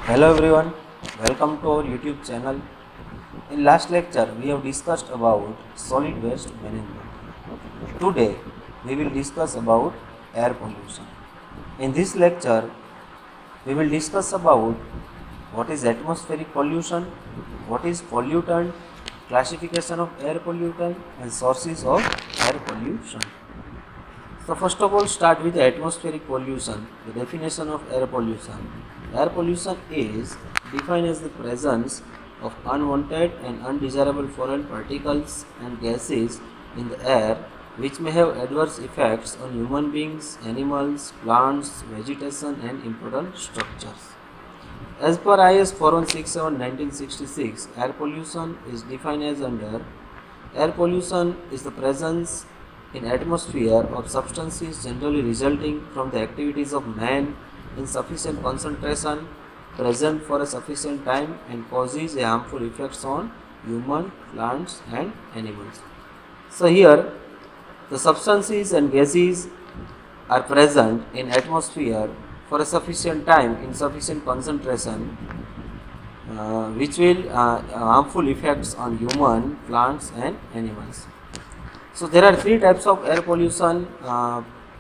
Hello everyone, welcome to our YouTube channel. In last lecture, we have discussed about solid waste management. Today, we will discuss about air pollution. In this lecture, we will discuss about what is atmospheric pollution, what is pollutant, classification of air pollutant and sources of air pollution. So first of all, start with the atmospheric pollution. The definition of air pollution. Air pollution is defined as the presence of unwanted and undesirable foreign particles and gases in the air which may have adverse effects on human beings, animals, plants, vegetation and important structures. As per IS 4167/1966, air pollution is defined as under air pollution is the presence in atmosphere of substances generally resulting from the activities of man in sufficient concentration, present for a sufficient time and causes a harmful effects on human, plants and animals. So here the substances and gases are present in atmosphere for a sufficient time in sufficient concentration which will harmful effects on human, plants and animals. So there are three types of air pollution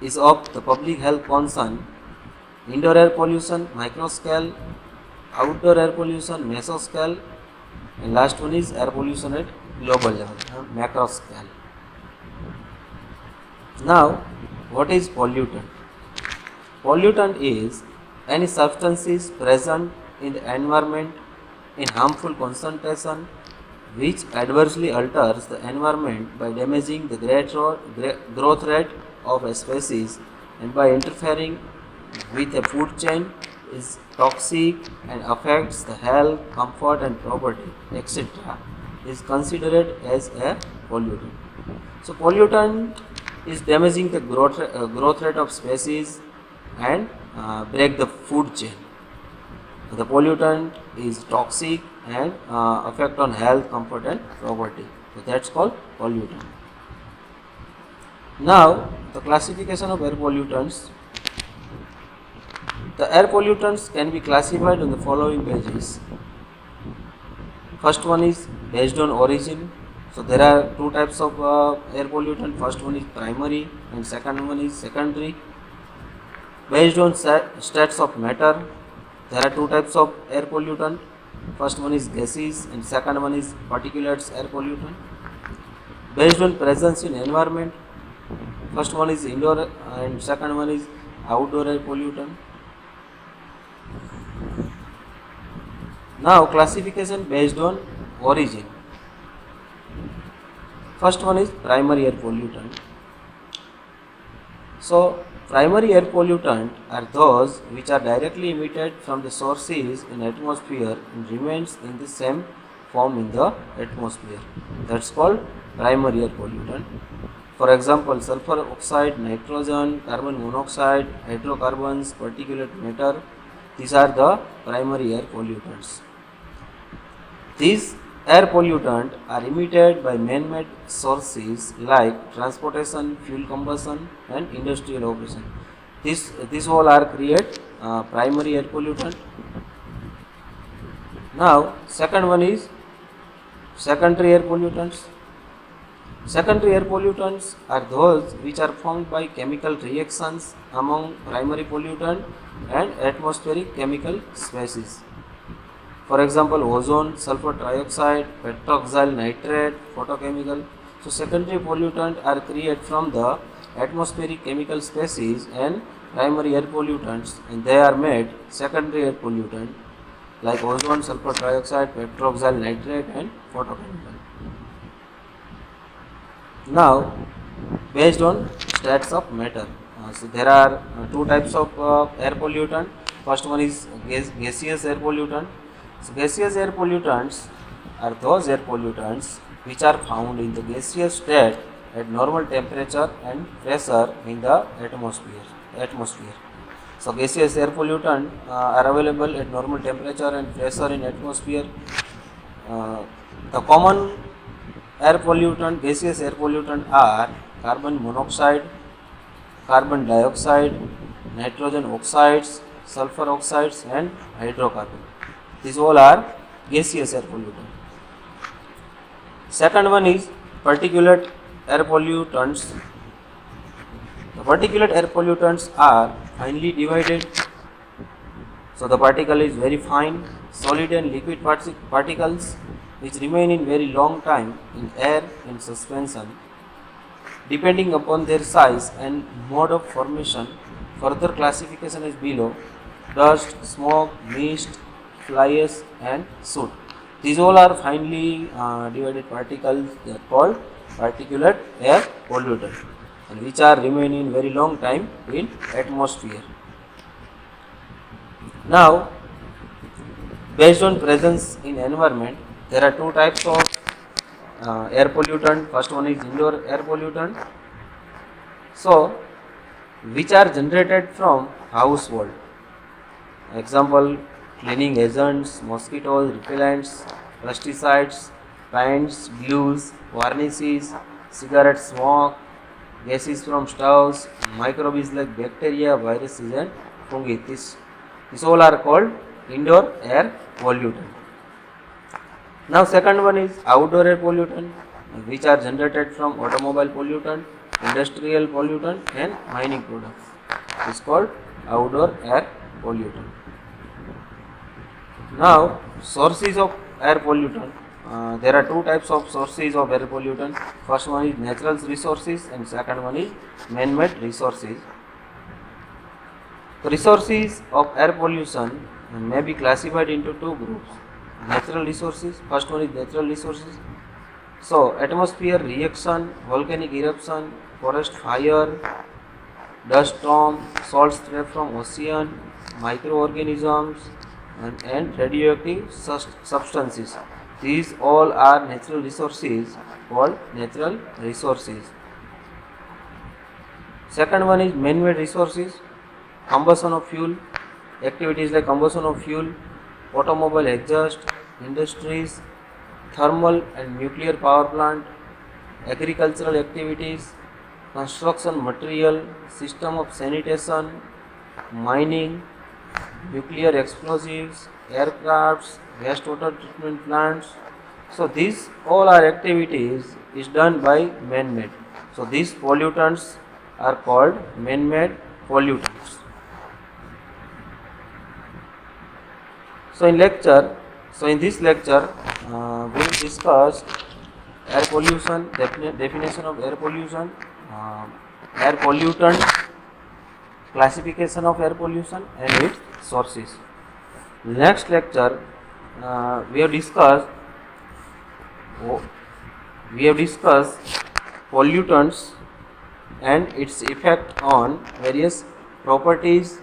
is of the public health concern: indoor air pollution, micro scale; outdoor air pollution, meso scale; and last one is air pollution at global level, macro scale. Now, what is pollutant? Pollutant is any substances present in the environment in harmful concentration which adversely alters the environment by damaging the growth rate of a species and by interfering with a food chain, is toxic and affects the health, comfort and property, etc., is considered as a pollutant. So pollutant is damaging the growth rate of species and break the food chain. The pollutant is toxic and affect on health, comfort and property. So that's called pollutant. Now the classification of air pollutants. The air pollutants can be classified on the following basis. First one is based on origin. So there are two types of air pollutant. First one is primary and second one is secondary. Based on states of matter, there are two types of air pollutant. First one is gases and second one is particulates air pollutant. Based on presence in environment, first one is indoor and second one is outdoor air pollutant. Now classification based on origin. First one is primary air pollutant. So primary air pollutant are those which are directly emitted from the sources in atmosphere and remains in the same form in the atmosphere. That's called primary air pollutant. For example, sulfur oxide, nitrogen, carbon monoxide, hydrocarbons, particulate matter, these are the primary air pollutants. These air pollutants are emitted by man-made sources like transportation, fuel combustion and industrial operation. These all are create primary air pollutant. Now second one is secondary air pollutants. Secondary air pollutants are those which are formed by chemical reactions among primary pollutant and atmospheric chemical species. For example, ozone, sulfur trioxide, petroxyl nitrate, photochemical. So secondary pollutants are created from the atmospheric chemical species and primary air pollutants, and they are made secondary air pollutant like ozone, sulfur trioxide, petroxyl nitrate and photochemical. Now based on states of matter, so there are two types of air pollutant. First one is gaseous air pollutant. So gaseous air pollutants are those air pollutants which are found in the gaseous state at normal temperature and pressure in the atmosphere. So gaseous air pollutants are available at normal temperature and pressure in atmosphere. The common air pollutant, gaseous air pollutant are carbon monoxide, carbon dioxide, nitrogen oxides, sulfur oxides and hydrocarbon. These all are gaseous air pollutants. Second one is particulate air pollutants. The particulate air pollutants are finely divided. So the particle is very fine, solid and liquid particles which remain in very long time in air in suspension. Depending upon their size and mode of formation, further classification is below: dust, smoke, mist, fly ash and soot. These all are finely divided particles that are called particulate air pollutants, and which are remaining very long time in atmosphere. Now, based on presence in environment, there are two types of air pollutant. First one is indoor air pollutant. So, which are generated from household. Example: cleaning agents, mosquitoes, repellents, pesticides, paints, glues, varnishes, cigarette smoke, gases from stoves, microbes like bacteria, viruses and fungi. These all are called indoor air pollutant. Now second one is outdoor air pollutant, which are generated from automobile pollutant, industrial pollutant and mining products. It's called outdoor air pollutant. Now sources of air pollutant. There are two types of sources of air pollutant. First one is natural resources and second one is man-made resources. The resources of air pollution may be classified into two groups. Natural resources. First one is natural resources. So atmosphere reaction, volcanic eruption, forest fire, dust storm, salt spray from ocean, microorganisms and radioactive substances. These all are natural resources called natural resources. Second one is man-made resources. Combustion of fuel, activities like combustion of fuel, automobile exhaust, industries, thermal and nuclear power plant, agricultural activities, construction material, system of sanitation, mining, nuclear explosives, aircrafts, wastewater treatment plants. So these all are activities is done by man-made. So these pollutants are called man-made pollutants. So in this lecture, we will discuss air pollution, definition of air pollution, air pollutant, classification of air pollution and its sources. Next lecture, we have discussed pollutants and its effect on various properties,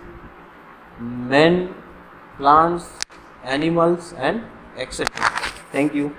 men, plants, animals and etc. Thank you.